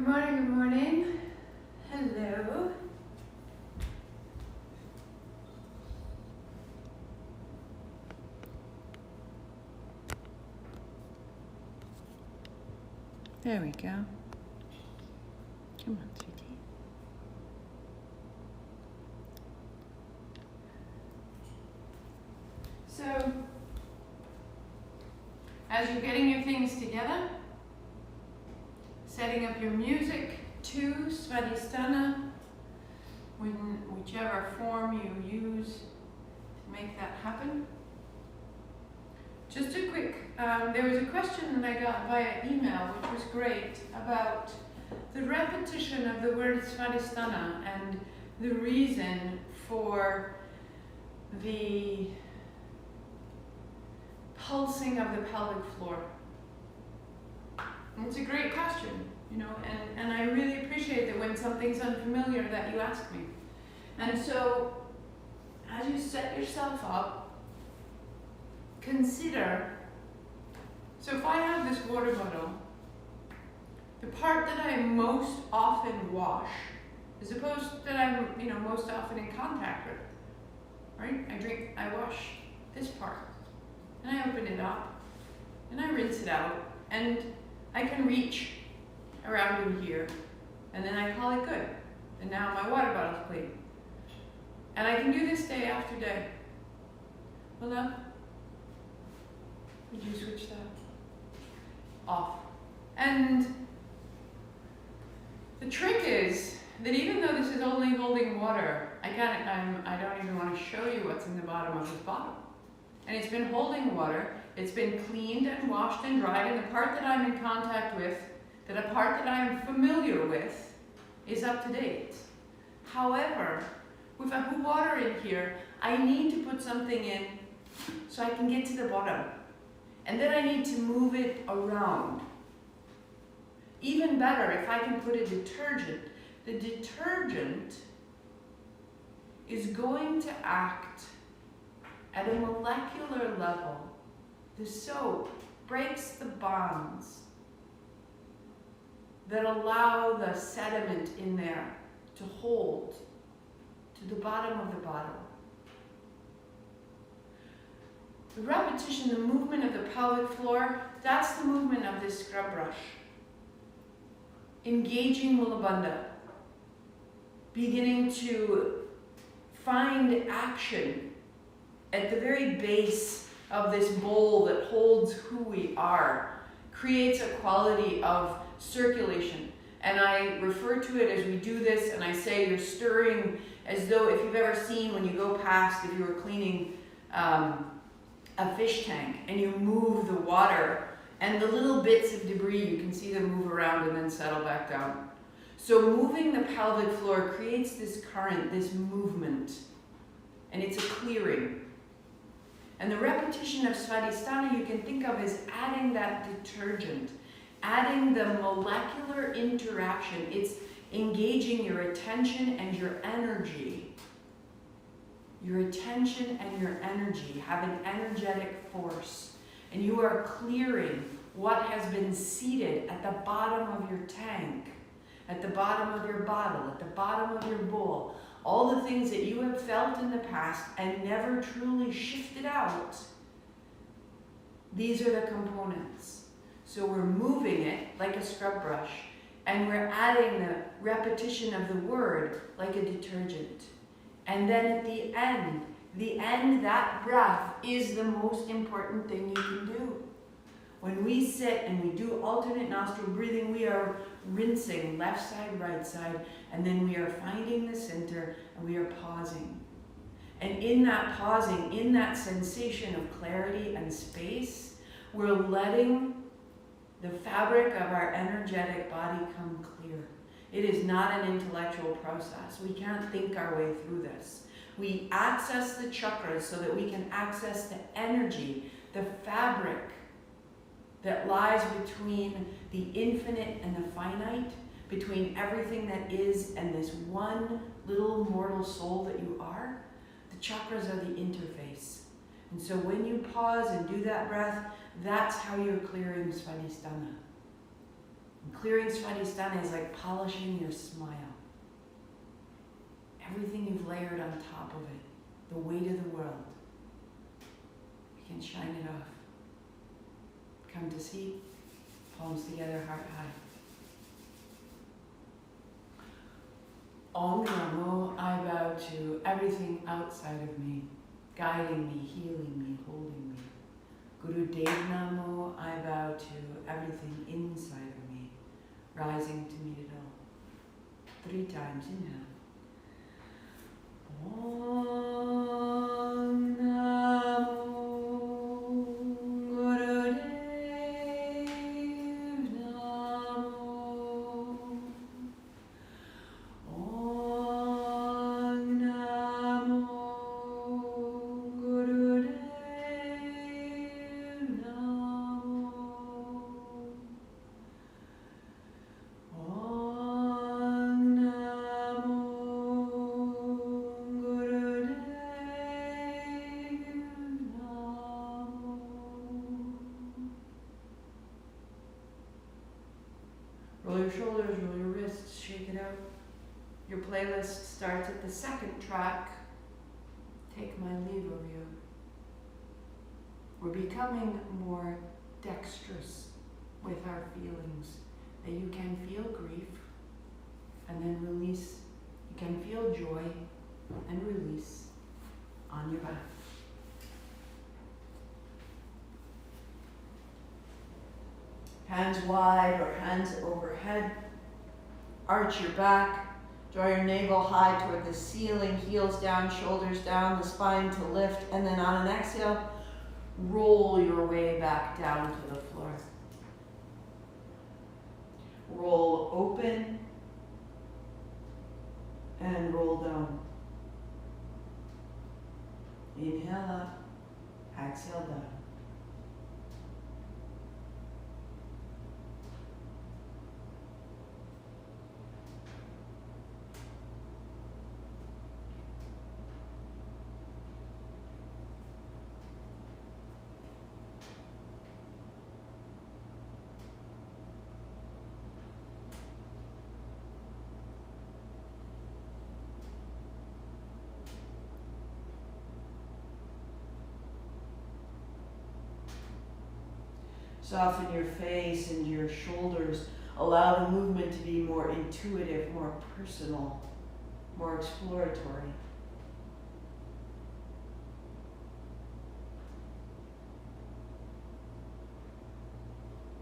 Good morning, good morning. Hello. There we go. Come on, sweetie. So, as you're getting your things together, setting up your music to Svadhistana, whichever form you use to make that happen. Just a quick, there was a question that I got via email, which was great, about the repetition of the word Svadhistana and the reason for the pulsing of the pelvic floor. And it's a great question, you know, and I really appreciate that when something's unfamiliar that you ask me. And so, as you set yourself up, consider, so if I have this water bottle, the part that I most often wash, as opposed that I'm, you know, most often in contact with, right? I wash this part, and I open it up, and I rinse it out, and I can reach around in here, and then I call it good. And now my water bottle's clean. And I can do this day after day. Hold on. Would you switch that off? And the trick is that even though this is only holding water, I don't even want to show you what's in the bottom of this bottle. And it's been holding water, it's been cleaned and washed and dried, and the part that I'm in contact with, that a part that I'm familiar with, is up to date. However, if I put water in here, I need to put something in so I can get to the bottom. And then I need to move it around. Even better, if I can put a detergent. The detergent is going to act at a molecular level. The soap breaks the bonds that allow the sediment in there to hold to the bottom of the bottle. The repetition, the movement of the pelvic floor, that's the movement of this scrub brush. Engaging Mulabandha. Beginning to find action at the very base of this bowl that holds who we are. Creates a quality of circulation. And I refer to it as we do this, and I say you're stirring as though, if you've ever seen when you go past, if you were cleaning a fish tank and you move the water and the little bits of debris, you can see them move around and then settle back down. So moving the pelvic floor creates this current, this movement, and it's a clearing. And the repetition of Svadhistana you can think of as adding that detergent, adding the molecular interaction. It's engaging your attention and your energy. Your attention and your energy have an energetic force, and you are clearing what has been seated at the bottom of your tank, at the bottom of your bottle, at the bottom of your bowl. All the things that you have felt in the past and never truly shifted out. These are the components. So we're moving it like a scrub brush, and we're adding the repetition of the word like a detergent. And then at the end, that breath is the most important thing you can do. When we sit and we do alternate nostril breathing, we are rinsing left side, right side, and then we are finding the center and we are pausing. And in that pausing, in that sensation of clarity and space, we're letting the fabric of our energetic body come clear. It is not an intellectual process. We can't think our way through this. We access the chakras so that we can access the energy, the fabric that lies between the infinite and the finite, between everything that is and this one little mortal soul that you are. The chakras are the interface. And so when you pause and do that breath, that's how you're clearing Svadhistana. And clearing Svadhistana is like polishing your smile. Everything you've layered on top of it, the weight of the world, you can shine it off. Come to seat, palms together, heart high. Om Namo, I bow to everything outside of me, guiding me, healing me, holding me. Guru Dev Namo, I bow to everything inside of me, rising to meet it all. 3 times, inhale. Om Namo Guru Dev Namo. Om Namo Guru Dev Namo. Om Namo roll your shoulders, roll your wrists, shake it out. Your playlist starts at the 2nd track. Take my leave of you. We're becoming more dexterous with our feelings. That you can feel grief and then release. You can feel joy and release on your back. Hands wide or hands overhead. Arch your back. Draw your navel high toward the ceiling. Heels down, shoulders down, the spine to lift. And then on an exhale, roll your way back down to the floor. Roll open and roll down. Inhale up, exhale down. Soften your face and your shoulders. Allow the movement to be more intuitive, more personal, more exploratory.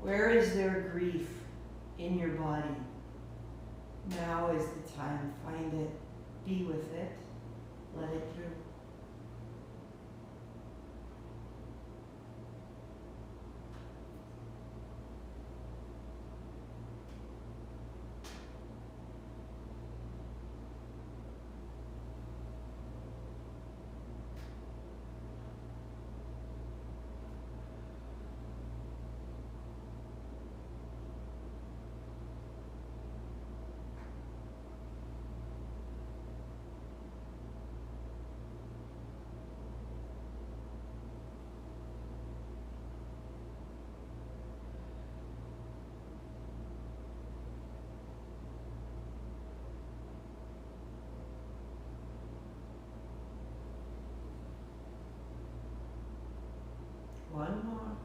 Where is there grief in your body? Now is the time. Find it. Be with it. Let it through. One more.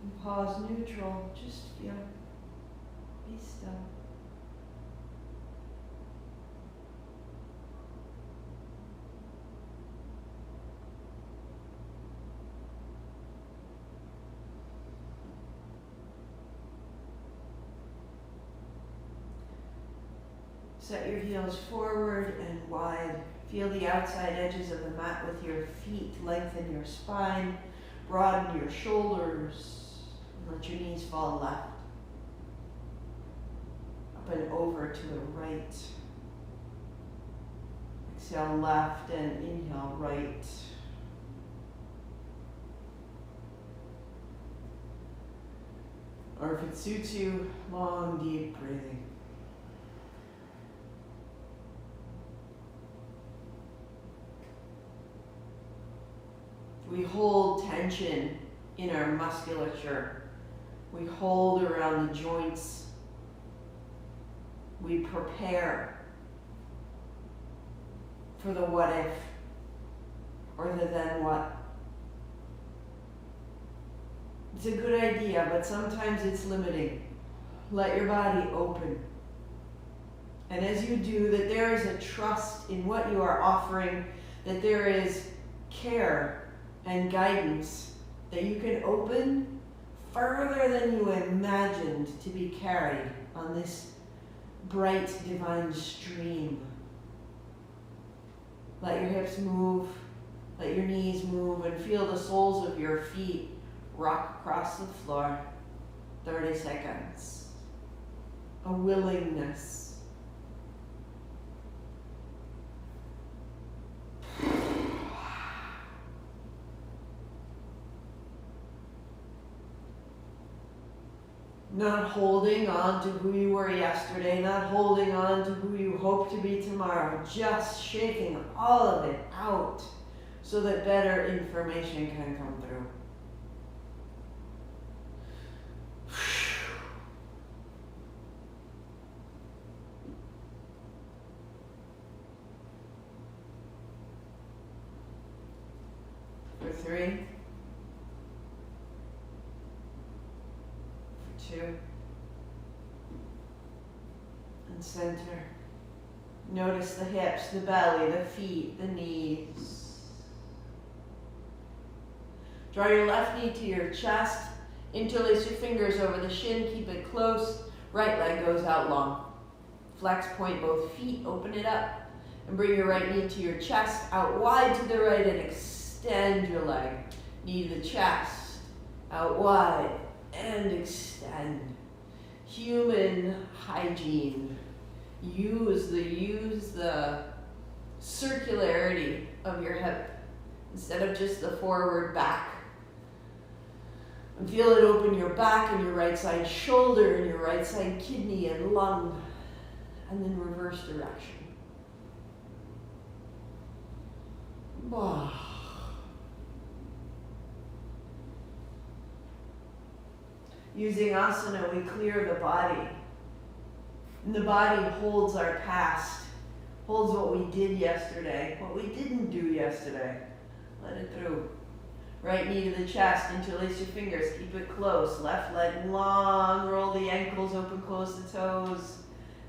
And pause neutral. Just feel. Be still. Set your heels forward and wide. Feel the outside edges of the mat with your feet. Lengthen your spine. Broaden your shoulders. And let your knees fall left. Up and over to the right. Exhale left and inhale right. Or if it suits you, long, deep breathing. We hold full tension in our musculature. We hold around the joints. We prepare for the what if or the then what. It's a good idea, but sometimes it's limiting. Let your body open. And as you do, that there is a trust in what you are offering, that there is care and guidance, that you can open further than you imagined to be carried on this bright divine stream. Let your hips move, let your knees move, and feel the soles of your feet rock across the floor. 30 seconds. A willingness. Not holding on to who you were yesterday, not holding on to who you hope to be tomorrow, just shaking all of it out so that better information can come through. For 3. 2, and center. Notice the hips, the belly, the feet, the knees. Draw your left knee to your chest. Interlace your fingers over the shin. Keep it close. Right leg goes out long. Flex, point both feet. Open it up. And bring your right knee to your chest. Out wide to the right and extend your leg. Knee to the chest. Out wide. And extend. Human hygiene. Use the circularity of your hip instead of just the forward back. And feel it open your back and your right side shoulder and your right side kidney and lung. And then reverse direction. Using asana, we clear the body. And the body holds our past, holds what we did yesterday, what we didn't do yesterday. Let it through. Right knee to the chest, interlace your fingers, keep it close. Left leg long, roll the ankles, open, close the toes.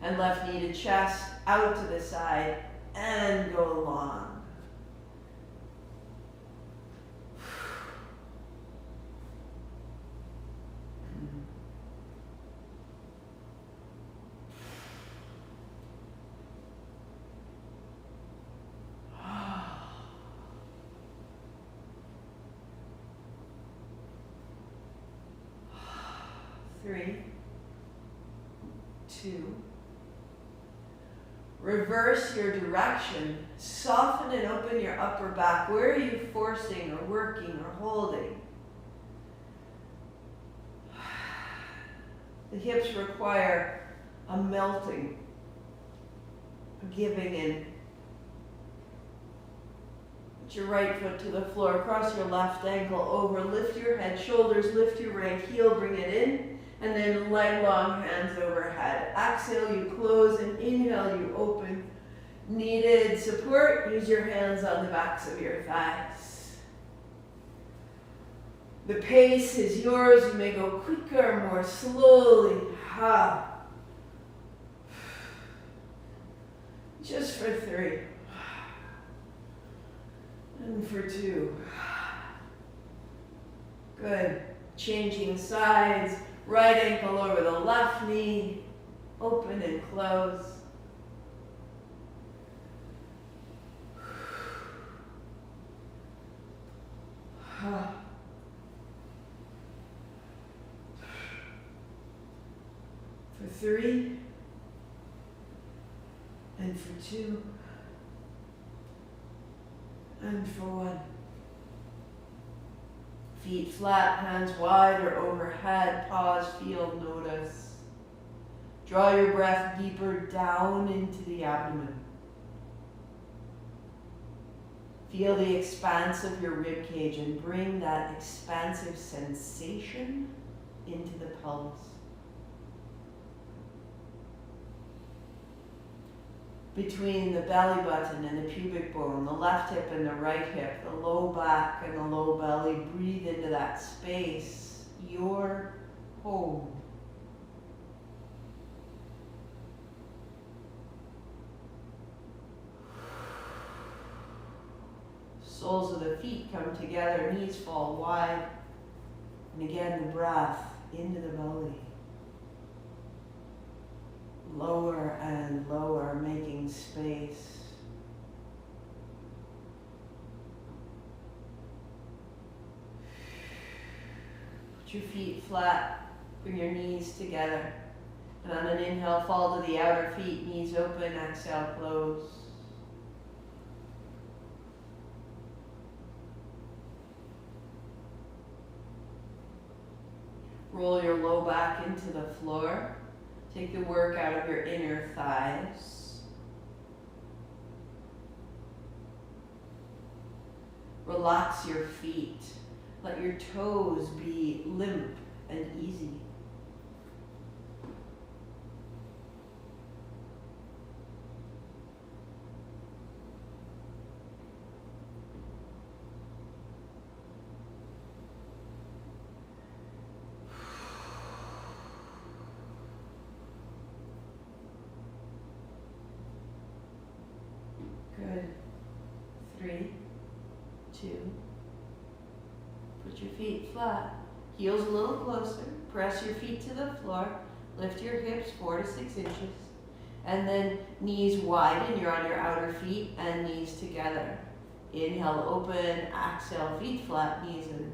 And left knee to chest, out to the side, and go long. Three, 2. Reverse your direction. Soften and open your upper back. Where are you forcing or working or holding? The hips require a melting, a giving in. Put your right foot to the floor. Cross your left ankle over. Lift your head, shoulders. Lift your right heel. Bring it in. And then leg long, hands overhead. Exhale, you close, and inhale, you open. Needed support, use your hands on the backs of your thighs. The pace is yours. You may go quicker, more slowly. Just for 3. And for 2. Good. Changing sides. Right ankle over the left knee, open and close. For 3, and for 2, and for 1. Feet flat, hands wide or overhead. Pause, feel, notice. Draw your breath deeper down into the abdomen. Feel the expanse of your rib cage and bring that expansive sensation into the pelvis. Between the belly button and the pubic bone, the left hip and the right hip, the low back and the low belly, breathe into that space, your home. Soles of the feet come together, knees fall wide, and again the breath into the belly. Lower and lower, making space. Put your feet flat, bring your knees together. And on an inhale, fall to the outer feet, knees open, exhale, close. Roll your low back into the floor. Take the work out of your inner thighs. Relax your feet. Let your toes be limp and easy. Good. 3, 2. Put your feet flat. Heels a little closer. Press your feet to the floor. Lift your hips 4 to 6 inches. And then knees widen. You're on your outer feet and knees together. Inhale, open. Exhale, feet flat, knees in.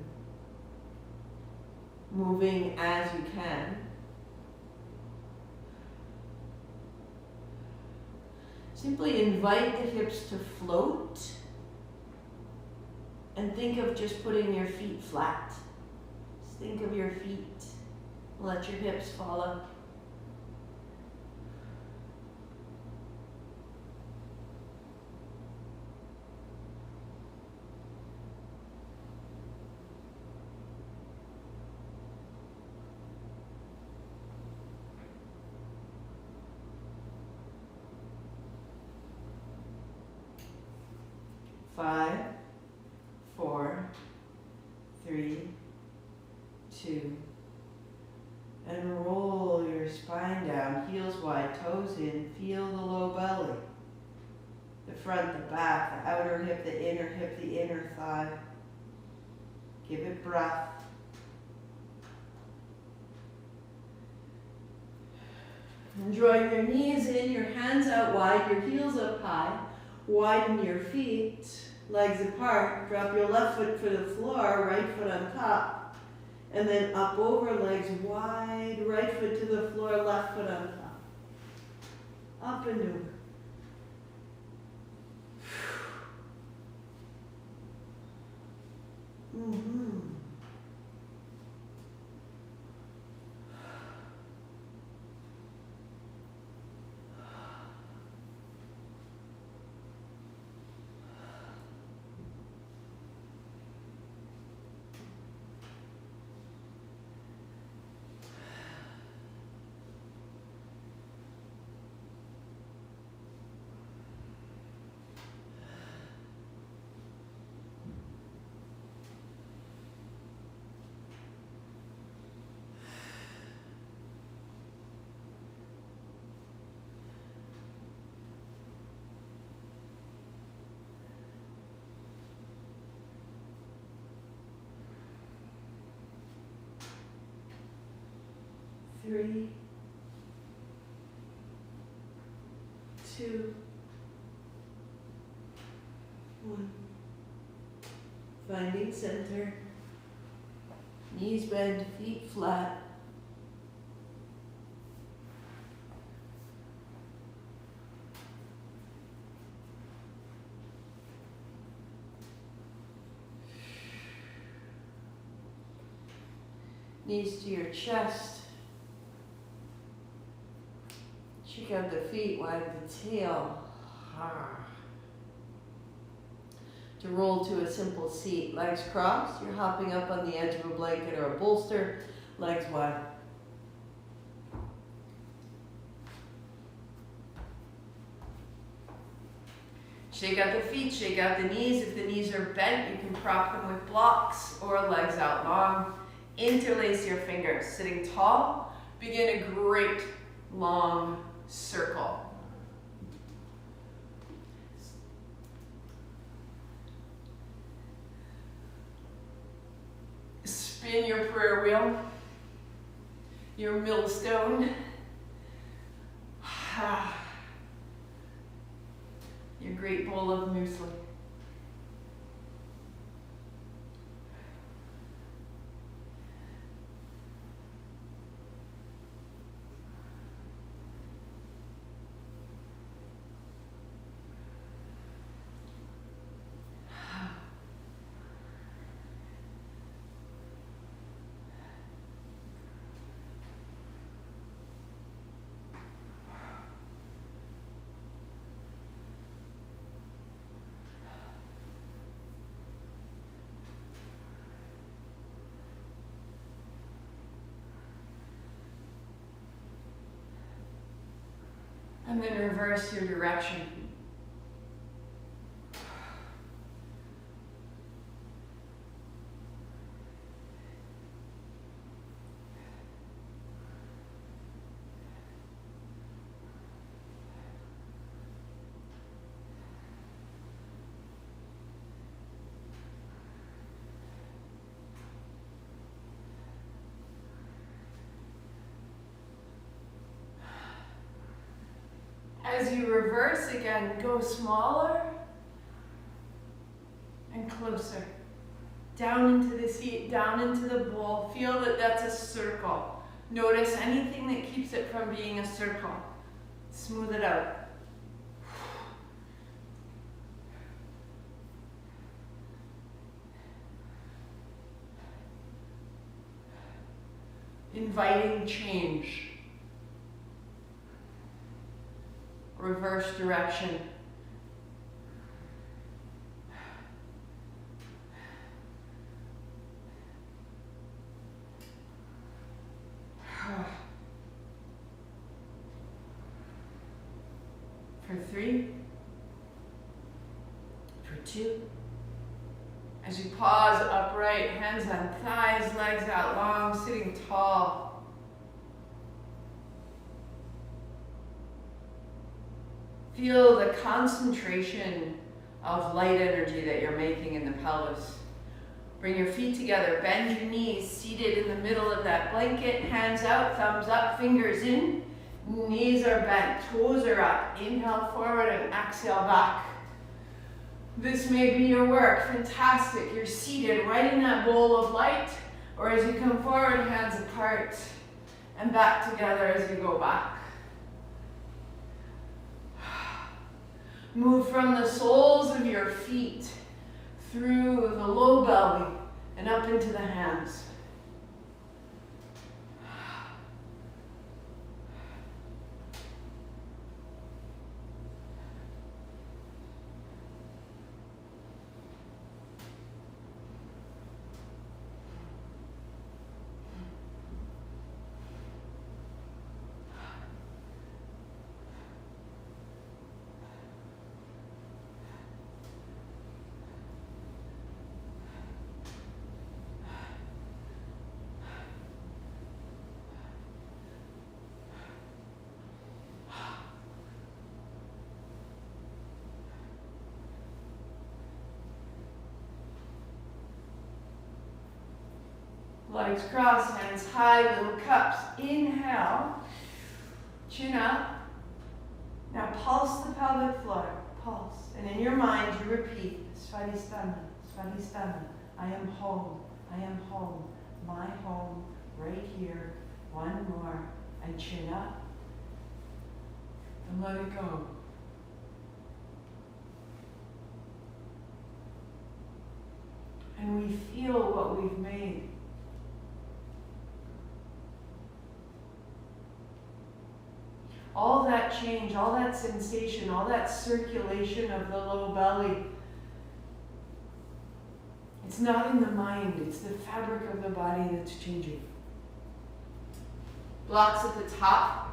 Moving as you can. Simply invite the hips to float and think of just putting your feet flat. Just think of your feet. Let your hips follow. Five, 4, 3, 2, and roll your spine down, heels wide, toes in, feel the low belly, the front, the back, the outer hip, the inner thigh. Give it breath. And drawing your knees in, your hands out wide, your heels up high. Widen your feet, legs apart. Drop your left foot to the floor, right foot on top. And then up over, legs wide, right foot to the floor, left foot on top. Up and over. Mm-hmm. Three, 2, 1. Finding center. Knees bend, feet flat. Knees to your chest. Check out the feet, widen the tail. to roll to a simple seat. Legs crossed, you're hopping up on the edge of a blanket or a bolster, legs wide. Shake out the feet, shake out the knees. If the knees are bent, you can prop them with blocks or legs out long. Interlace your fingers, sitting tall. Begin a great long circle. Spin your prayer wheel, your millstone. Your great bowl of muesli. And then reverse your direction. As you reverse again, go smaller and closer. Down into the seat, down into the bowl. Feel that that's a circle. Notice anything that keeps it from being a circle. Smooth it out. Inviting change. Reverse direction. For 3, for 2. As you pause upright, hands on thighs, legs out long, sitting tall. Feel the concentration of light energy that you're making in the pelvis. Bring your feet together, bend your knees, seated in the middle of that blanket, hands out, thumbs up, fingers in, knees are bent, toes are up. Inhale forward and exhale back. This may be your work, fantastic. You're seated right in that bowl of light, or as you come forward, hands apart and back together as you go back. Move from the soles of your feet through the low belly and up into the hands. Legs crossed, hands high, little cups. Inhale, chin up. Now pulse the pelvic floor, pulse. And in your mind you repeat, Svadhistana, Svadhistana. I am home, my home, right here. One more, and chin up. And let it go. And we feel what we've made. All that change, all that sensation, all that circulation of the low belly It's not in the mind, it's the fabric of the body that's changing. Blocks at the top.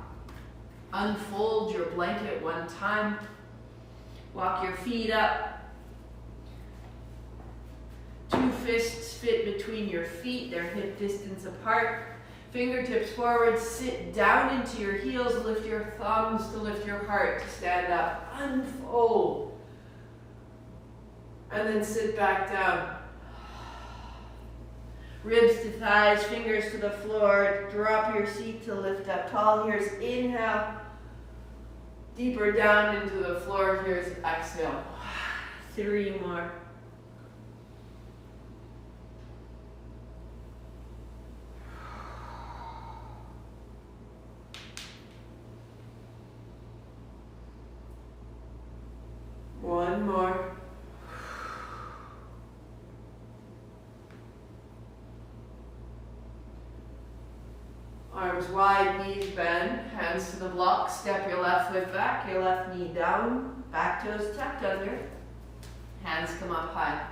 Unfold your blanket one time. Walk your feet up. 2 fists fit between your feet, they're hip distance apart. Fingertips forward, sit down into your heels, lift your thumbs to lift your heart to stand up. Unfold. And then sit back down. Ribs to thighs, fingers to the floor. Drop your seat to lift up tall. Here's inhale. Deeper down into the floor. Here's exhale. 3 more. One more. Arms wide, knees bend, hands to the block, step your left foot back, your left knee down, back toes tucked under, hands come up high.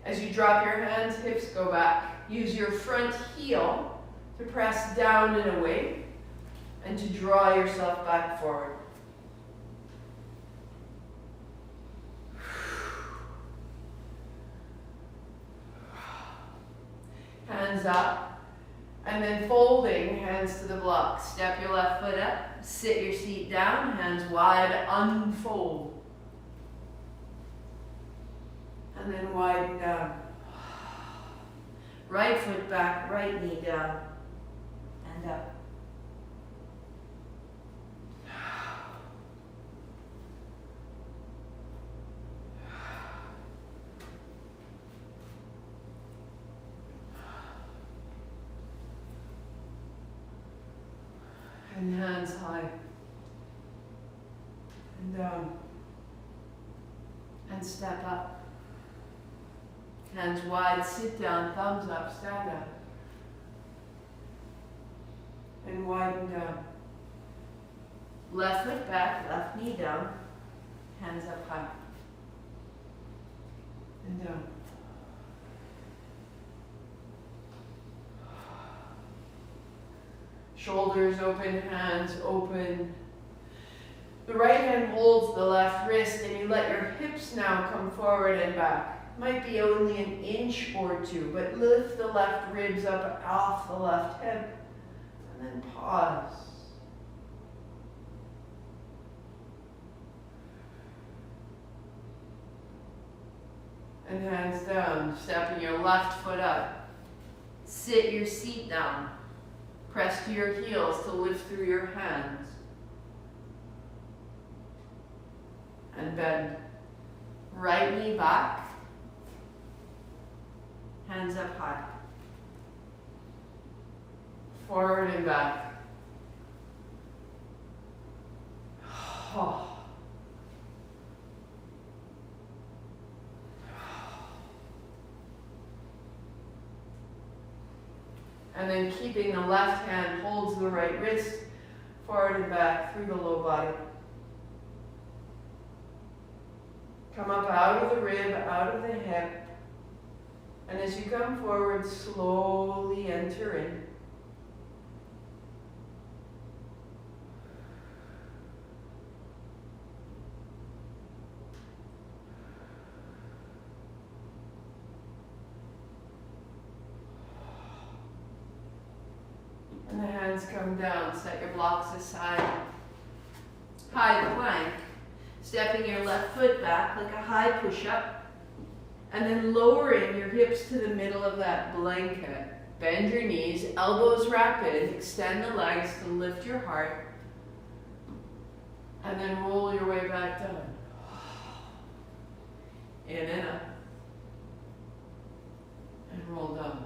As you drop your hands, hips go back. Use your front heel to press down and away and to draw yourself back forward. Hands up. And then folding, hands to the block. Step your left foot up, sit your seat down, hands wide, unfold. And then widen down. Right foot back, right knee down, and up. And hands high. And down. And step up. Hands wide, sit down, thumbs up, stand up. And widen down. Left foot back, left knee down. Hands up high. And down. Shoulders open, hands open. The right hand holds the left wrist and you let your hips now come forward and back. Might be only an inch or 2, but lift the left ribs up off the left hip and then pause. And hands down, stepping your left foot up. Sit your seat down. Press to your heels to lift through your hands. And bend. Right knee back. Hands up high. Forward and back. Oh. And then keeping the left hand holds the right wrist, forward and back through the low body. Come up out of the rib, out of the hip. And as you come forward, slowly enter in. And the hands come down, set your blocks aside. High plank, stepping your left foot back like a high push-up, and then lowering your hips to the middle of that blanket. Bend your knees, elbows wrap in, extend the legs to lift your heart, and then roll your way back down. In and up, and roll down.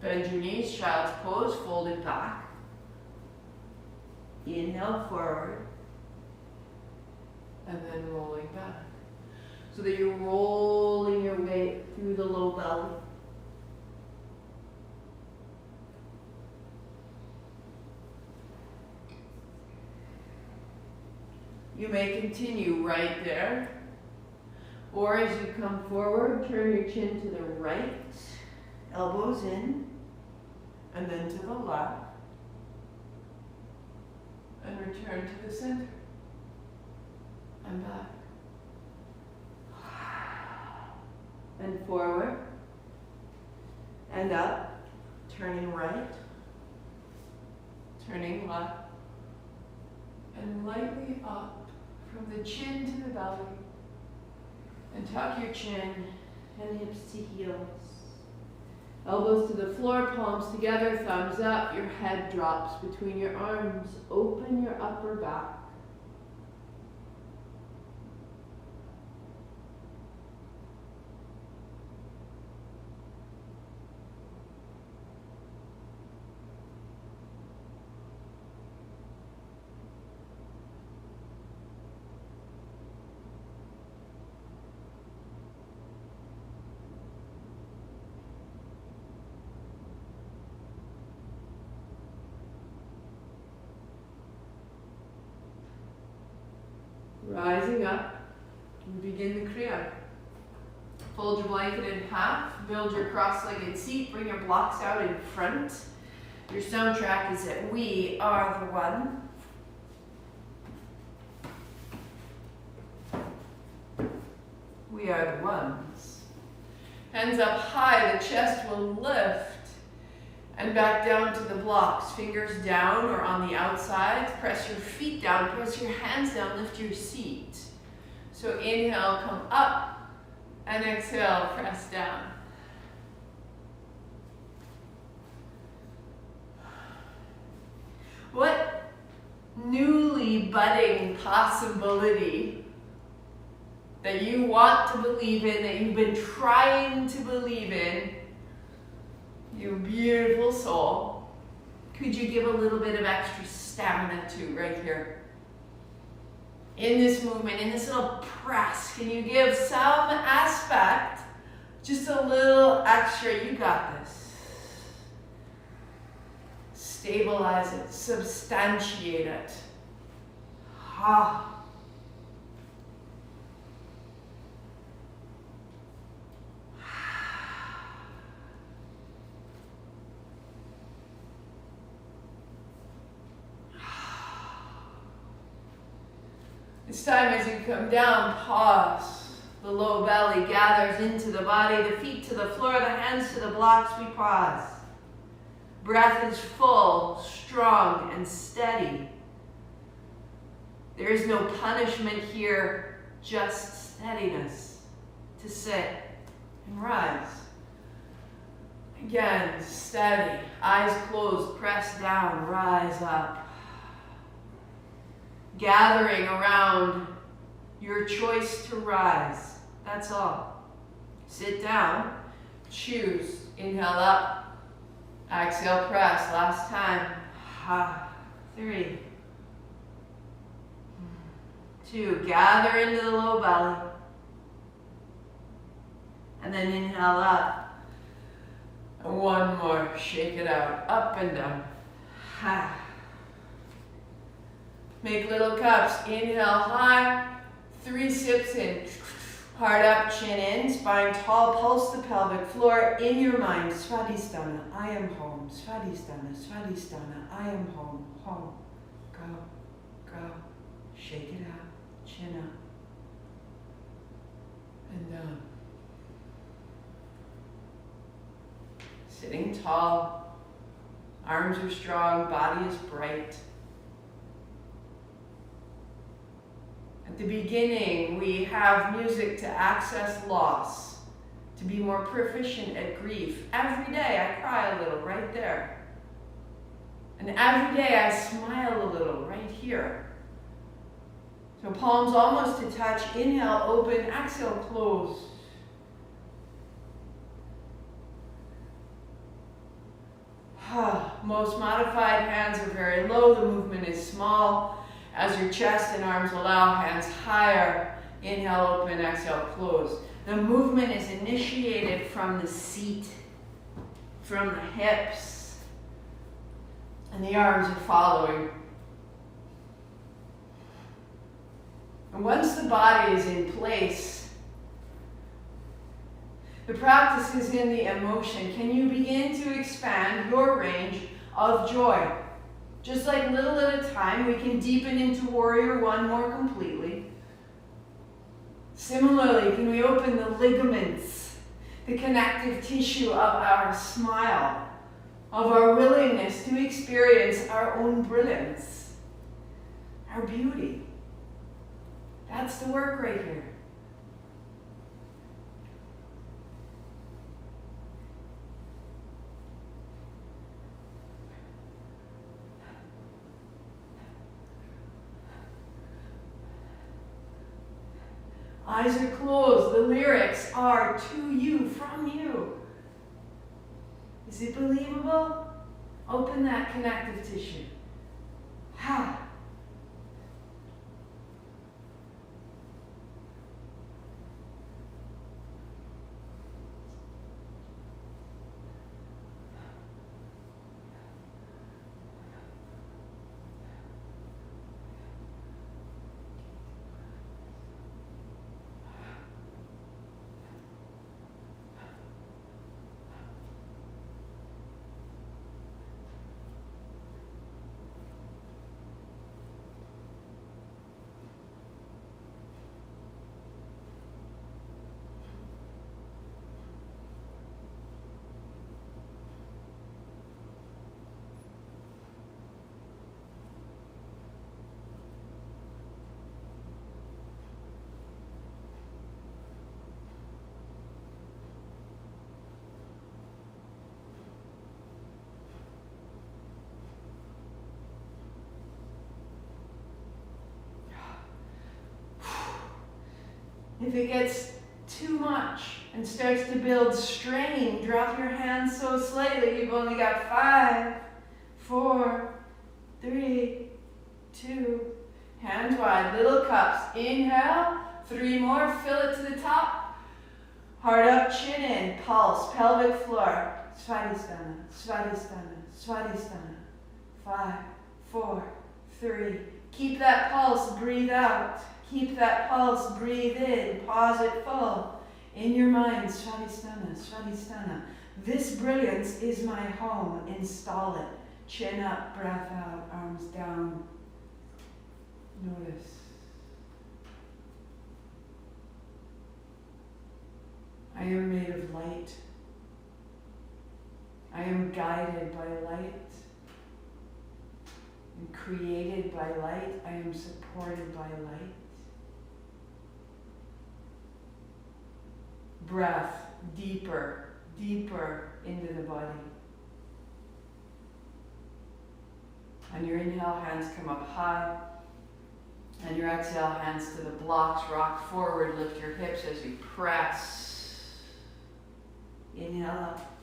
Bend your knees, child's pose, fold it back. Inhale forward. And then rolling back. So that you're rolling your way through the low belly. You may continue right there. Or as you come forward, turn your chin to the right, elbows in, and then to the left. And return to the center. And back. And forward. And up. Turning right. Turning left. And lightly up from the chin to the belly. And tuck your chin and hips to heels. Elbows to the floor, palms together, thumbs up. Your head drops between your arms. Open your upper back. Rising up, and begin the kriya. Fold your blanket in half, build your cross-legged seat, bring your blocks out in front. Your soundtrack is that we are the one. We are the ones. Hands up high, the chest will lift. And back down to the blocks, fingers down or on the outside. Press your feet down, press your hands down, lift your seat. So inhale, come up, and exhale, press down. What newly budding possibility that you want to believe in, that you've been trying to believe in, you beautiful soul, could you give a little bit of extra stamina to right here? In this movement, in this little press, can you give some aspect, just a little extra? You got this. Stabilize it, substantiate it. Ha. This time as you come down, pause. The low belly gathers into the body, the feet to the floor, the hands to the blocks, we pause. Breath is full, strong, and steady. There is no punishment here, just steadiness to sit and rise. Again, steady, eyes closed, press down, rise up. Gathering around your choice to rise. That's all. Sit down, choose, inhale up, exhale, press, last time. 3, 2, gather into the low belly. And then inhale up. And one more, shake it out, up and down. Make little cups, inhale high, 3 sips in. Heart up, chin in, spine tall, pulse the pelvic floor. In your mind, Svadhistana, I am home. Svadhistana, Svadhistana, I am home. Home. Go, go. Shake it out, chin up. And down. Sitting tall, arms are strong, body is bright. At the beginning, we have music to access loss, to be more proficient at grief. Every day I cry a little right there. And every day I smile a little right here. So palms almost to touch. Inhale, open, exhale, close. Most modified hands are very low, the movement is small. As your chest and arms allow, hands higher. Inhale, open, exhale, close. The movement is initiated from the seat, from the hips, and the arms are following. And once the body is in place, The practice is in the emotion. Can you begin to expand your range of joy? Just like little at a time, we can deepen into Warrior One more completely. Similarly, can we open the ligaments, the connective tissue of our smile, of our willingness to experience our own brilliance, our beauty. That's the work right here. Eyes are closed. The lyrics are to you, from you. Is it believable? Open that connective tissue. Ha. If it gets too much and starts to build strain, drop your hands so slightly. You've only got 5, 4, 3, 2, hands wide, little cups. Inhale, 3 more, fill it to the top. Heart up, chin in, pulse, pelvic floor. Svadhistana, Svadhistana, Svadhistana. 5, 4, 3. Keep that pulse, breathe out. Keep that pulse, breathe in, pause it full. In your mind, Svadhistana, Svadhistana. This brilliance is my home, install it. Chin up, breath out, arms down. Notice. I am made of light. I am guided by light. I am created by light. I am supported by light. Breath, deeper, deeper into the body. On your inhale, hands come up high. And your exhale, hands to the blocks, rock forward, lift your hips as you press. Inhale up.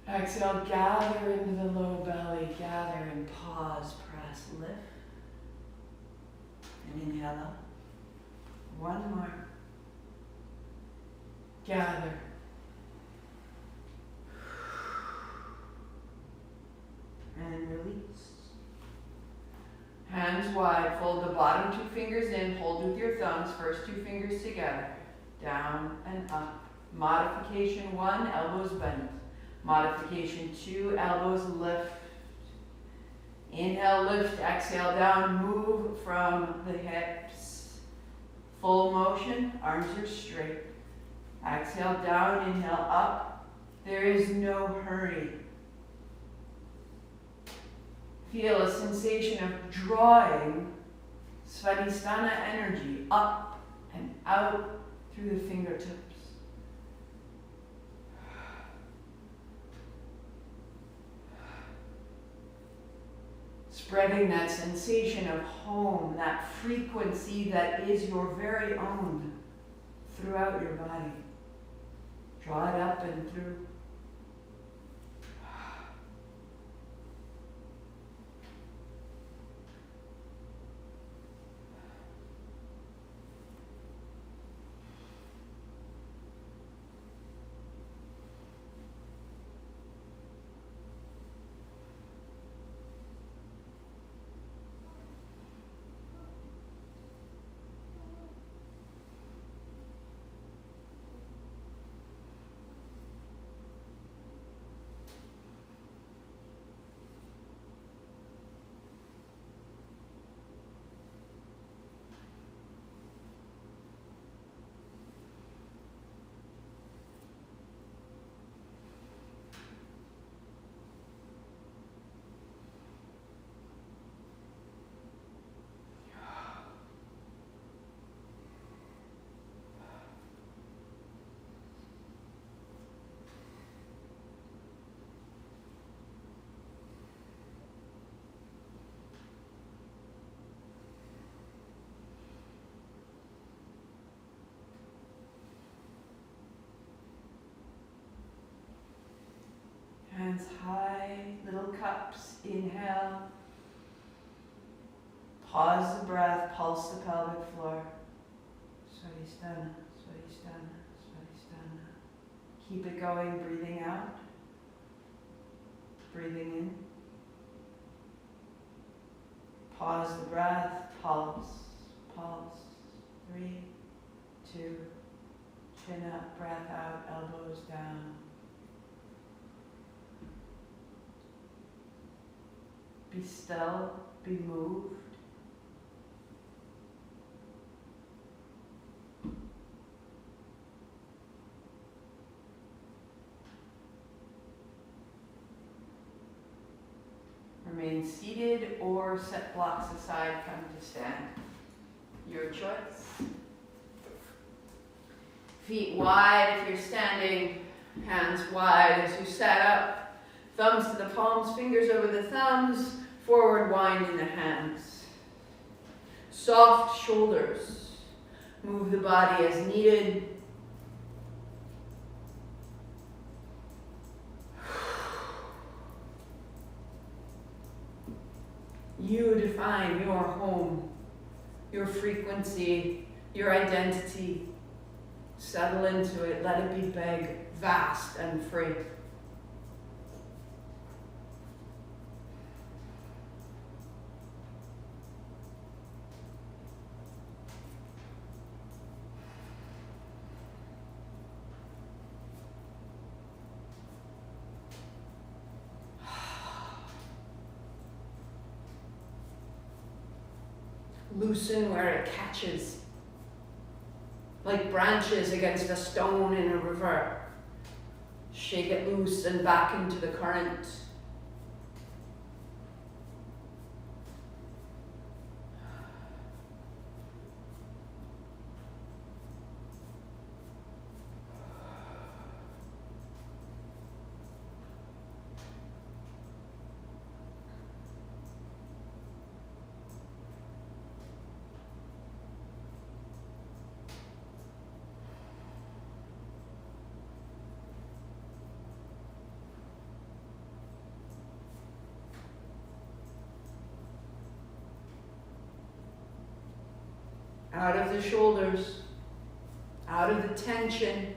Exhale, gather into the low belly, gather and pause, press, lift. And inhale up. One more. Gather. And release. Hands wide, fold the bottom 2 fingers in, hold with your thumbs, first 2 fingers together. Down and up. Modification 1, elbows bent. Modification 2, elbows lift. Inhale, lift, exhale down, move from the hips. Full motion, arms are straight. Exhale down, inhale up. There is no hurry. Feel a sensation of drawing Svadhisthana energy up and out through the fingertips. Spreading that sensation of home, that frequency that is your very own throughout your body. Draw it up and through. little cups. Inhale. Pause the breath, pulse the pelvic floor. Svadhistana, Svadhistana, Svadhistana. Keep it going, breathing out. Breathing in. Pause the breath, pulse, pulse. 3, 2, chin up, breath out, elbows down. Be still, be moved. Remain seated or set blocks aside, come to stand. Your choice. Feet wide if you're standing, hands wide as you sat up. Thumbs to the palms, fingers over the thumbs, forward wind in the hands. Soft shoulders. Move the body as needed. You define your home, your frequency, your identity. Settle into it. Let it be big, vast, and free. Loosen where it catches, like branches against a stone in a river. Shake it loose and back into the current. Out of the shoulders, out of the tension.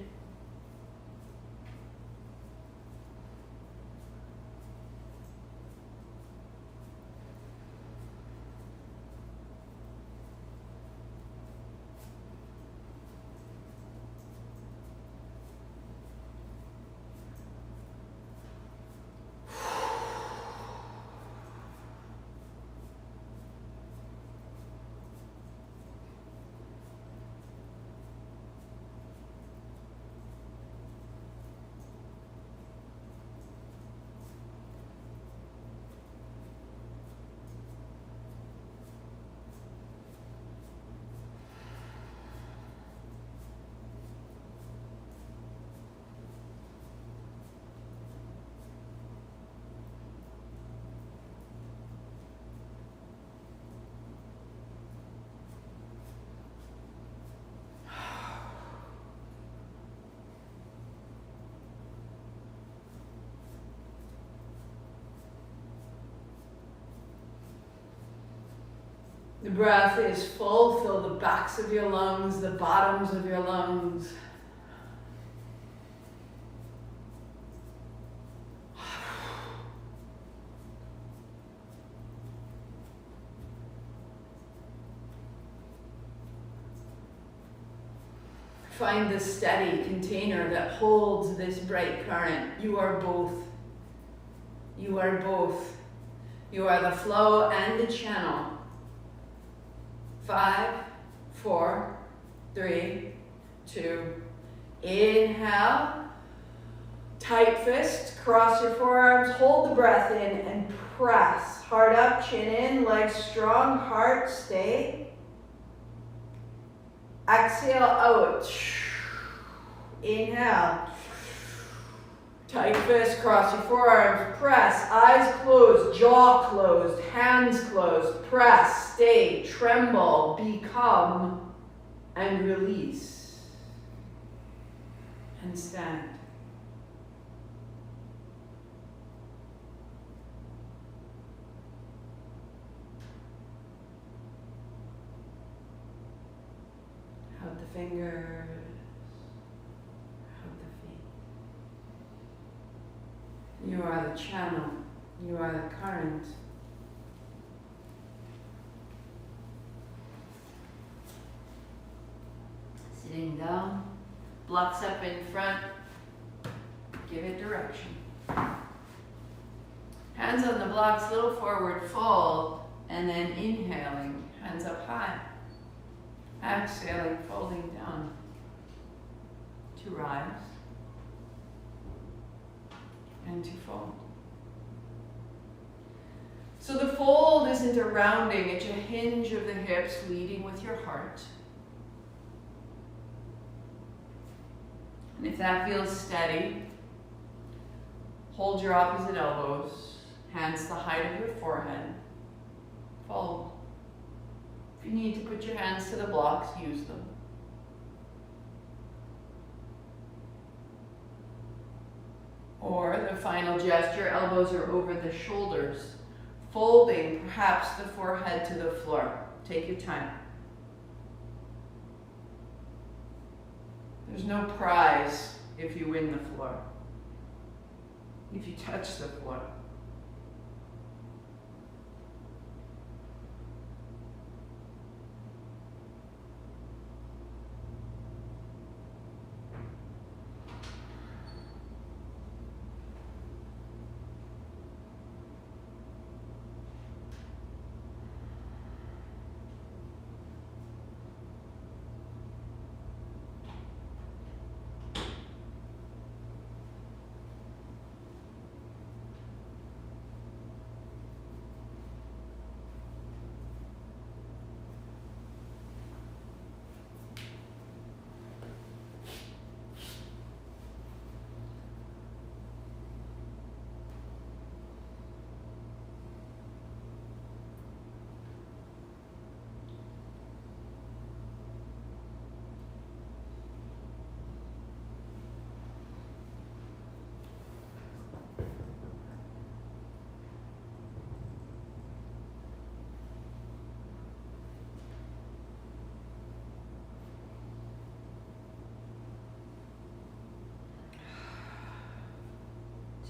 The breath is full. Fill the backs of your lungs, the bottoms of your lungs. Find the steady container that holds this bright current. You are both. You are both. You are the flow and the channel. 5, 4, 3, 2. Inhale. Tight fist. Cross your forearms. Hold the breath in and press. Heart up, chin in, legs strong, heart stay. Exhale out. Inhale. Tight fist, cross your forearms, press, eyes closed, jaw closed, hands closed, press, stay, tremble, become, and release. And stand. Hug the fingers. Hug the feet. You are the channel. You are the current. Sitting down, blocks up in front, give it direction. Hands on the blocks, little forward fold, and then inhaling, hands up high. Exhaling, folding down to rise and to fold. So the fold isn't a rounding, it's a hinge of the hips leading with your heart. And if that feels steady, hold your opposite elbows, hands the height of your forehead, fold. If you need to put your hands to the blocks, use them. Or the final gesture, elbows are over the shoulders, folding perhaps the forehead to the floor. Take your time. There's no prize if you win the floor, if you touch the floor.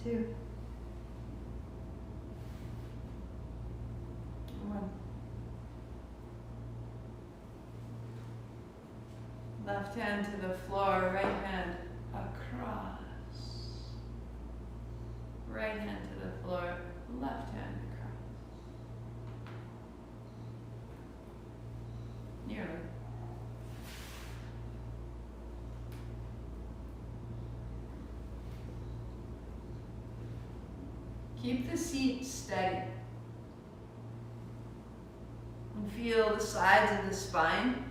Two. One. Left hand to the floor, right hand across. Right hand to the floor, left hand across. Nearly. Keep the seat steady. And feel the sides of the spine.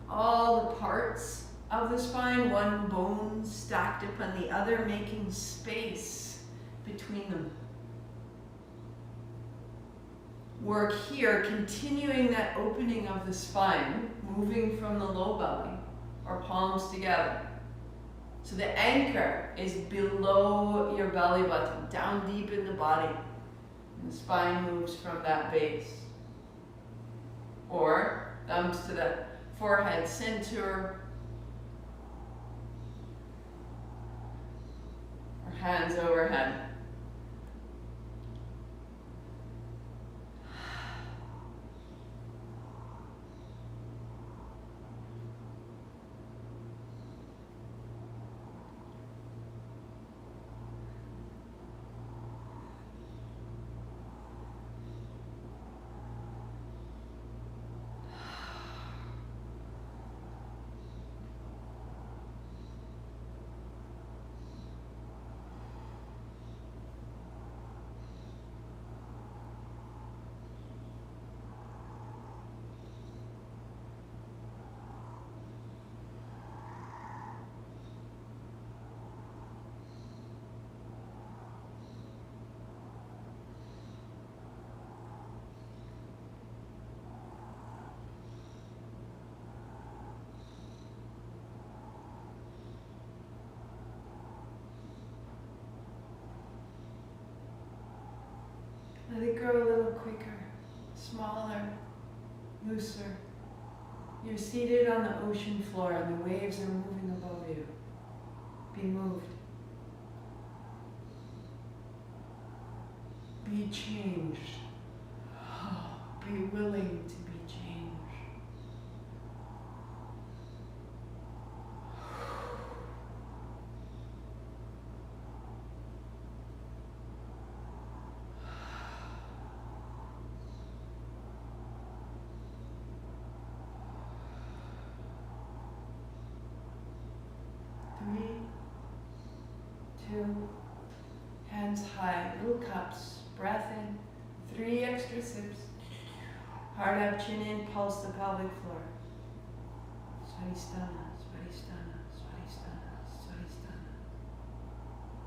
All the parts of the spine, one bone stacked upon the other, making space between them. Work here, continuing that opening of the spine, moving from the low belly or palms together. So the anchor is below your belly button, down deep in the body. And the spine moves from that base. Or thumbs to the forehead center. Or hands overhead. Let it grow a little quicker, smaller, looser. You're seated on the ocean floor and the waves are moving above you. Be moved. Be changed. Be willing to be changed. Three, two, hands high, little cups, breath in, 3 extra sips. Heart up, chin in, pulse the pelvic floor. Svadhistana, Svadhistana, Svadhistana, Svadhistana.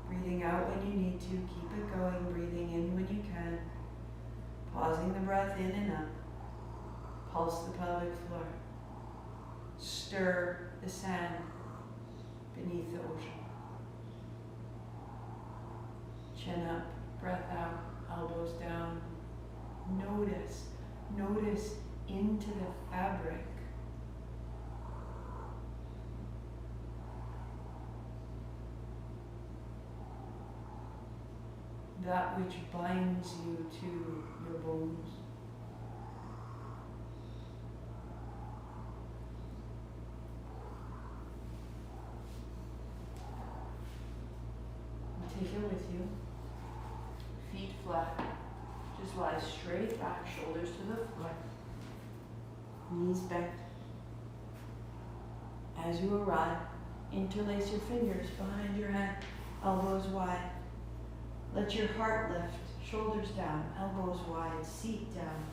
Breathing out when you need to, keep it going, breathing in when you can. Pausing the breath in and up. Pulse the pelvic floor. Stir the sand beneath the ocean. Chin up, breath out, elbows down. Notice into the fabric. That which binds you to your bones. Take it with you. Feet flat. Just lie straight back, shoulders to the floor. Knees bent. As you arrive, interlace your fingers behind your head, elbows wide. Let your heart lift, shoulders down, elbows wide, seat down.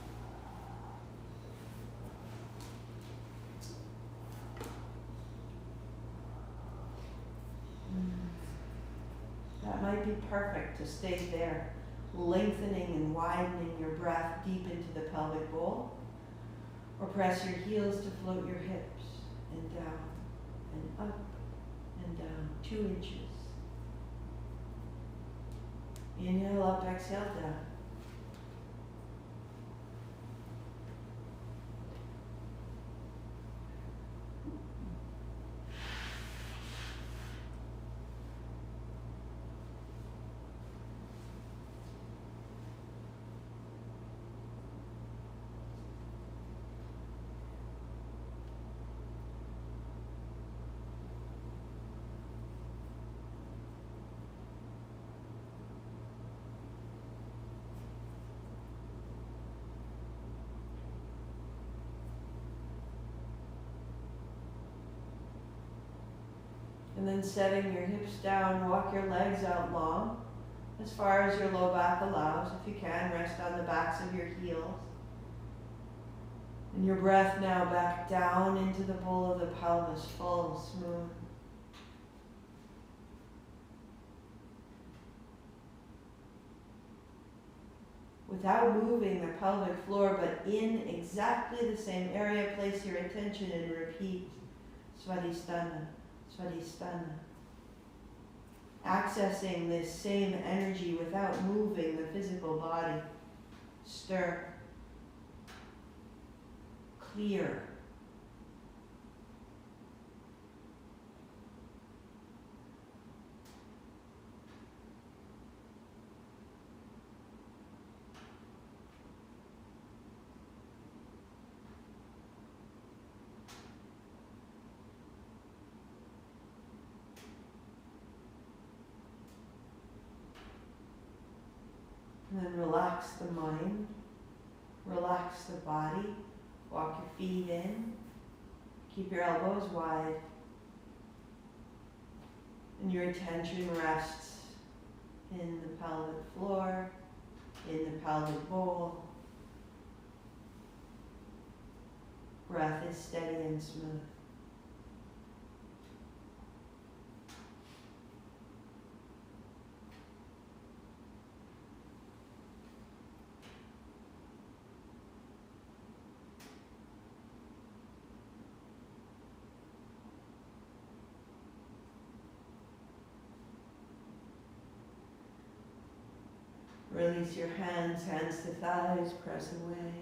That might be perfect to stay there, lengthening and widening your breath deep into the pelvic bowl, or press your heels to float your hips and down and up and down, 2 inches. Inhale up, exhale down. And then setting your hips down, walk your legs out long, as far as your low back allows. If you can, rest on the backs of your heels. And your breath now back down into the bowl of the pelvis, full, smooth. Without moving the pelvic floor, but in exactly the same area, place your attention and repeat Svadhistana. Svadhistana. Accessing this same energy without moving the physical body. Stir. Clear. And then relax the mind, relax the body, walk your feet in, keep your elbows wide, and your attention rests in the pelvic floor, in the pelvic bowl. Breath is steady and smooth. Release your hands, hands to thighs, press away.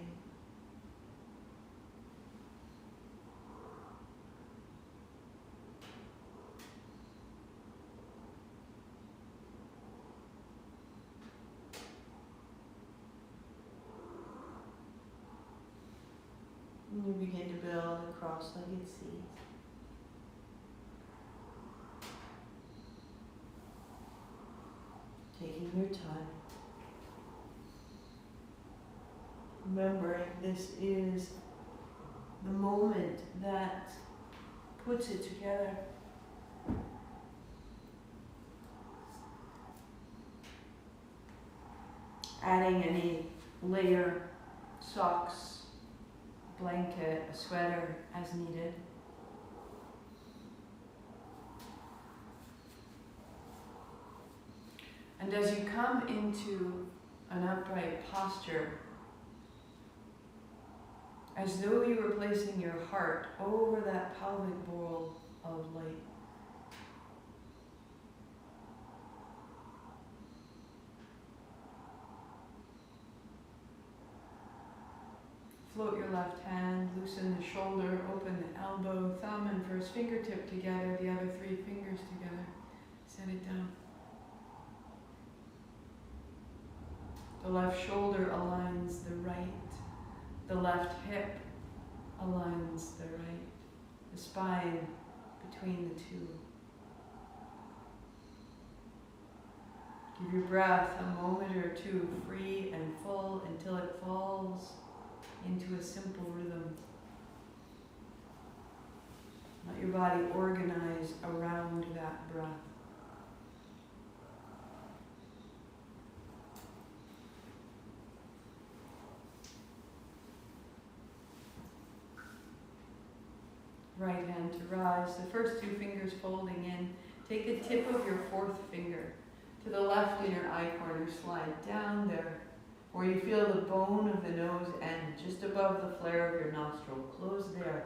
And you begin to build a cross-legged seat. Taking your time. Remembering this is the moment that puts it together. Adding any layer, socks, blanket, a sweater as needed. And as you come into an upright posture, as though you were placing your heart over that pelvic bowl of light. Float your left hand, loosen the shoulder, open the elbow, thumb and first fingertip together, the other three fingers together. Set it down. The left shoulder aligns the right. The left hip aligns the right. The spine between the two. Give your breath a moment or two free and full until it falls into a simple rhythm. Let your body organize around that breath. Right hand to rise, the first two fingers folding in. Take the tip of your fourth finger to the left inner eye corner, slide down there where you feel the bone of the nose end, just above the flare of your nostril. Close there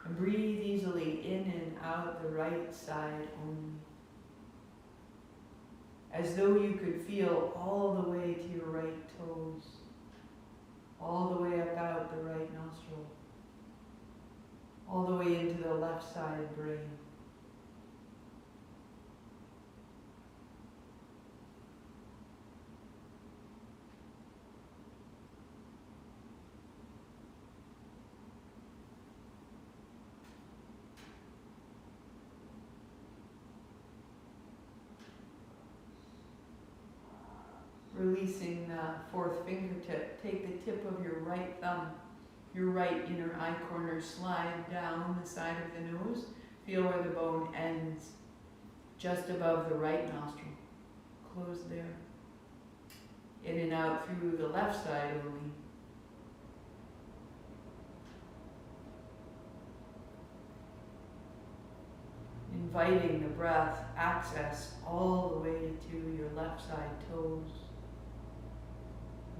and breathe easily in and out the right side only. As though you could feel all the way to your right toes, all the way up out the right nostril, all the way into the left side brain. Releasing the fourth fingertip, take the tip of your right thumb, your right inner eye corner, slide down the side of the nose. Feel where the bone ends, just above the right nostril. Close there. In and out through the left side only. Inviting the breath access all the way to your left side toes,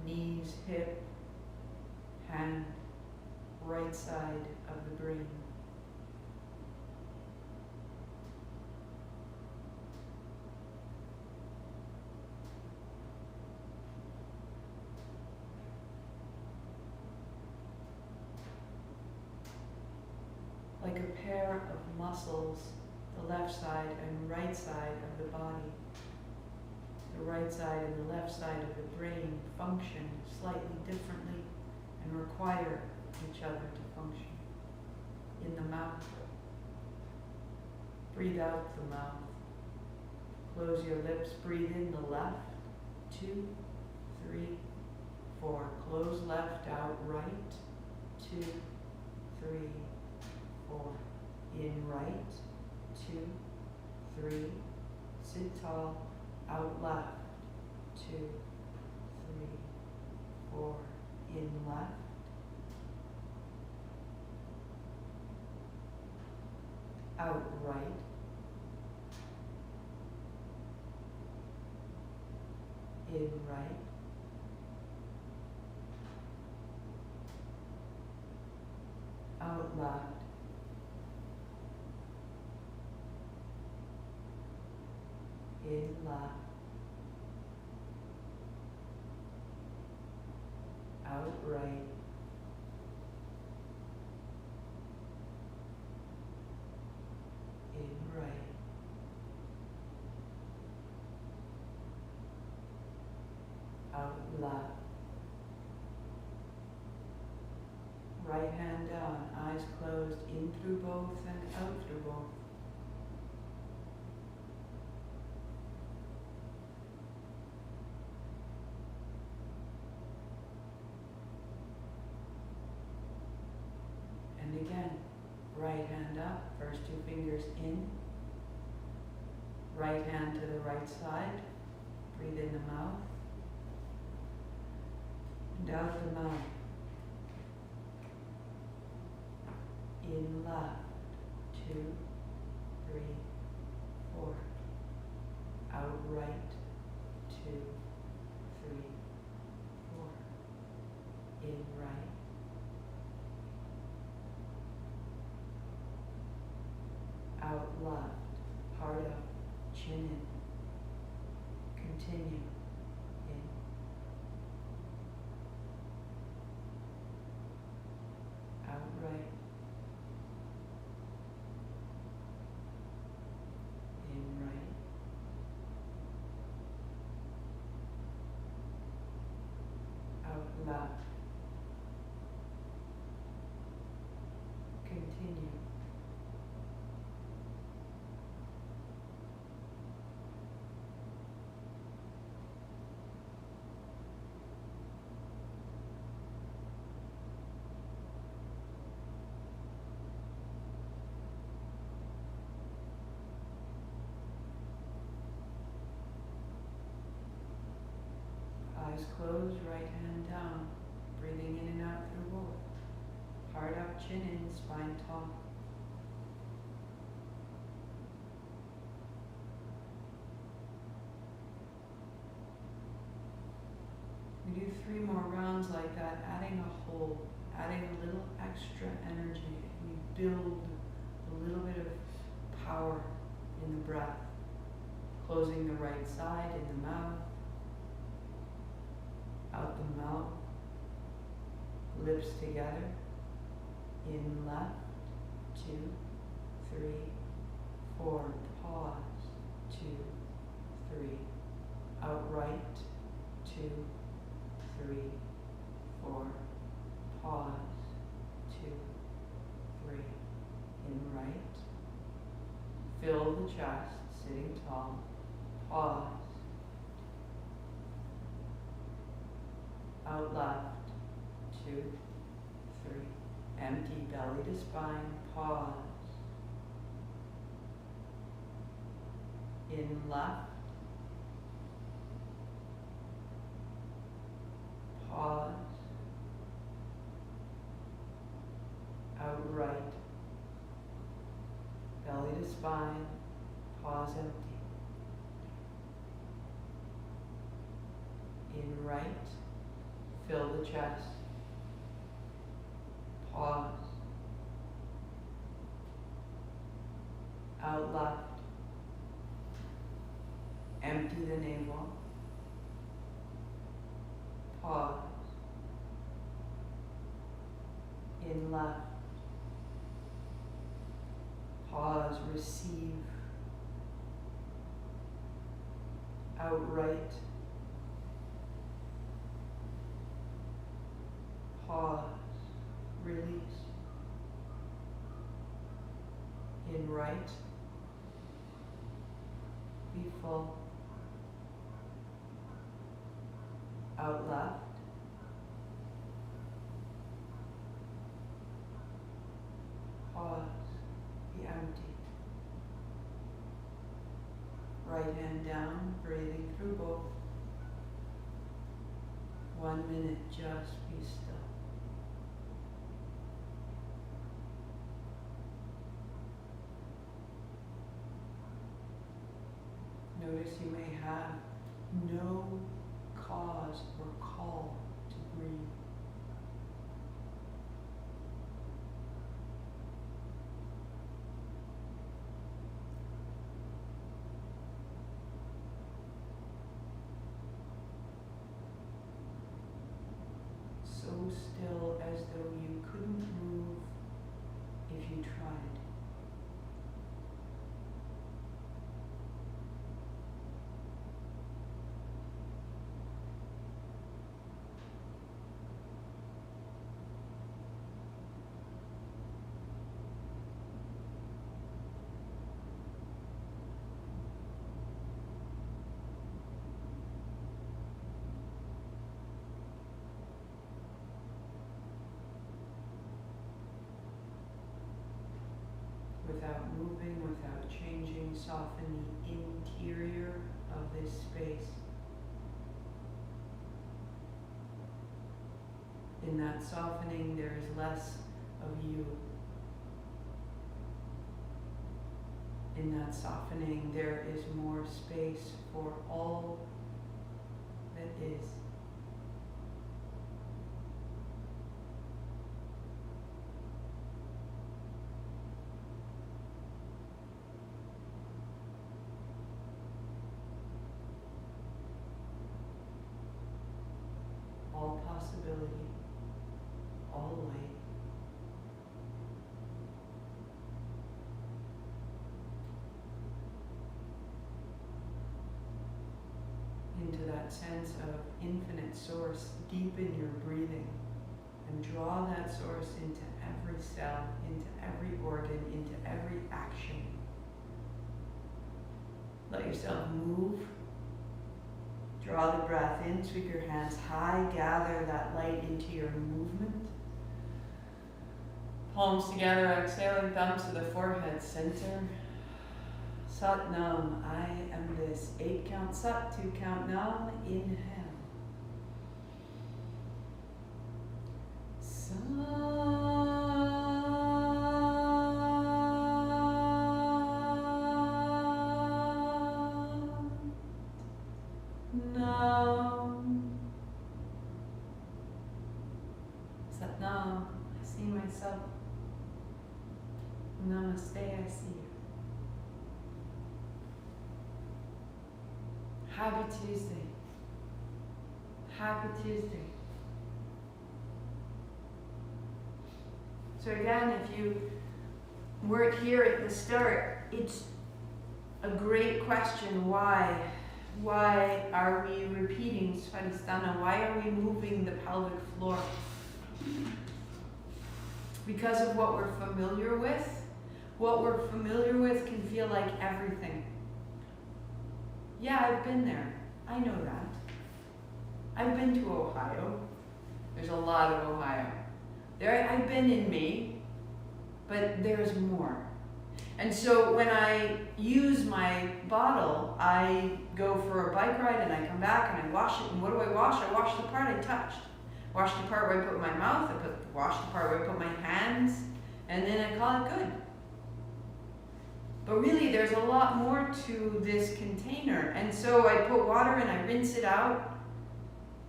knees, hip, hand, right side of the brain. Like a pair of muscles, the left side and right side of the body. The right side and the left side of the brain function slightly differently and require each other to function. In the mouth. Breathe out the mouth. Close your lips. Breathe in the left. 2, 3, 4. Close left, out right. 2, 3, 4. In right. 2, 3. Sit tall. Out left. 2, 3, 4. In left. Out right. In right. Out left. In left. Out right. In right. Out left. Right hand down, eyes closed, in through both and out through both. And again, right hand up, first two fingers in, right hand to the right side, breathe in the mouth, and out the mouth. In left, 2, 3, 4. Out right, 2, 3, 4. In right. Out left, heart up, chin in. Continue. In. Out right. In right. Out left. Continue. Eyes closed, right hand down, breathing in and out through both. Heart up, chin in, spine tall. We do 3 more rounds like that, adding a hold, adding a little extra energy. We build a little bit of power in the breath. Closing the right side in the mouth. Out the mouth, lips together, in left, 2, 3, 4, pause, 2, 3, out right, 2, 3, 4, pause, 2, 3, in right, fill the chest, sitting tall, pause, out left, 2, 3. Empty belly to spine, pause. In left, pause. Out right, belly to spine, pause empty. In right, fill the chest. Pause. Out left. Empty the navel. Pause. In left. Pause, receive. Out right. Pause, release. In right, be full. Out left, pause, be empty. Right hand down, breathing through both. 1 minute, just be still. Notice you may have no cause or call to breathe. So still as though you couldn't move if you tried. without moving, without changing. Soften the interior of this space. In that softening, there is less of you. In that softening, there is more space for all that is. All possibility, all light. Into that sense of infinite source, deepen your breathing and draw that source into every cell, into every organ, into every action. Let yourself move. Draw the breath in, sweep your hands high, gather that light into your movement. Palms together, exhaling, thumbs to the forehead, center. Sat Nam, I am this. 8 count Sat, 2 count Nam, inhale. Sat Nam. Sat Nam, I see myself. Namaste, I see you. Happy Tuesday. Happy Tuesday. So again, if you weren't here at the start, it's a great question. Why? Why are we repeating Svadhistana? Why are we moving the pelvic floor? Because of what we're familiar with. What we're familiar with can feel like everything. Yeah, I've been there. I know that. I've been to Ohio. There's a lot of Ohio. I've been in me, but there's more. And so when I use my bottle, I go for a bike ride and I come back and I wash it. And what do I wash? I wash the part I touched. Wash the part where I put my mouth, wash the part where I put my hands, and then I call it good. But really, there's a lot more to this container. And so I put water and I rinse it out.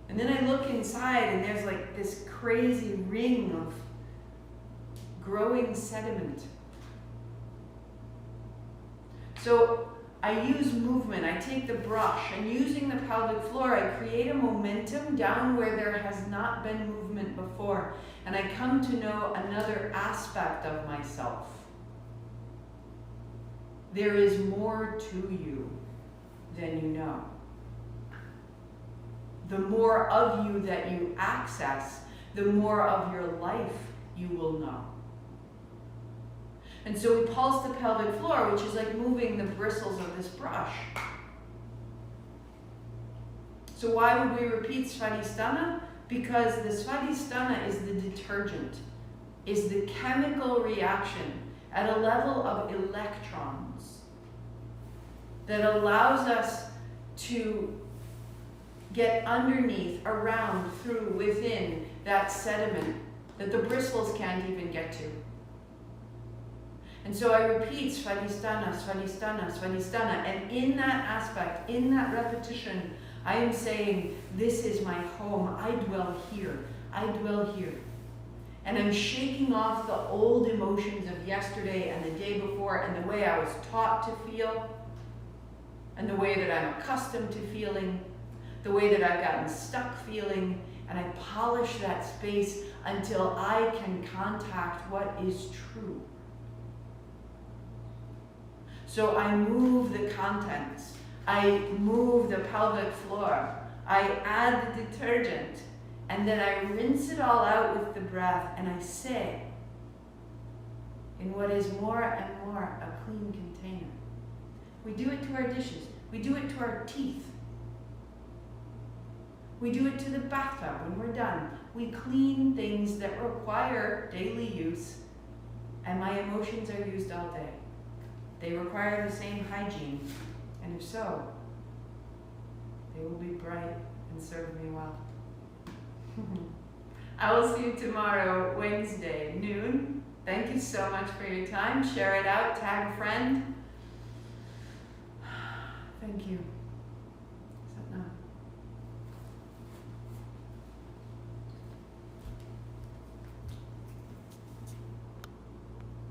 And then I look inside and there's like this crazy ring of growing sediment. So I use movement. I take the brush and using the pelvic floor, I create a momentum down where there has not been movement before. And I come to know another aspect of myself. There is more to you than you know. The more of you that you access, the more of your life you will know. And so we pulse the pelvic floor, which is like moving the bristles of this brush. So why would we repeat Svadhistana? Because the Svadhistana is the detergent, is the chemical reaction at a level of electrons that allows us to get underneath, around, through, within that sediment that the bristles can't even get to. And so I repeat Svadhistana, Svadhistana, Svadhistana, and in that aspect, in that repetition, I am saying, this is my home, I dwell here, I dwell here. And I'm shaking off the old emotions of yesterday and the day before and the way I was taught to feel and the way that I'm accustomed to feeling, the way that I've gotten stuck feeling, and I polish that space until I can contact what is true. So I move the contents, I move the pelvic floor, I add the detergent, and then I rinse it all out with the breath, and I say, in what is more and more a clean container. We do it to our dishes. We do it to our teeth. We do it to the bathtub when we're done. We clean things that require daily use, and my emotions are used all day. they require the same hygiene, and if so, they will be bright and serve me well. I will see you tomorrow, Wednesday, noon. Thank you so much for your time. Share it out, tag a friend. Thank you.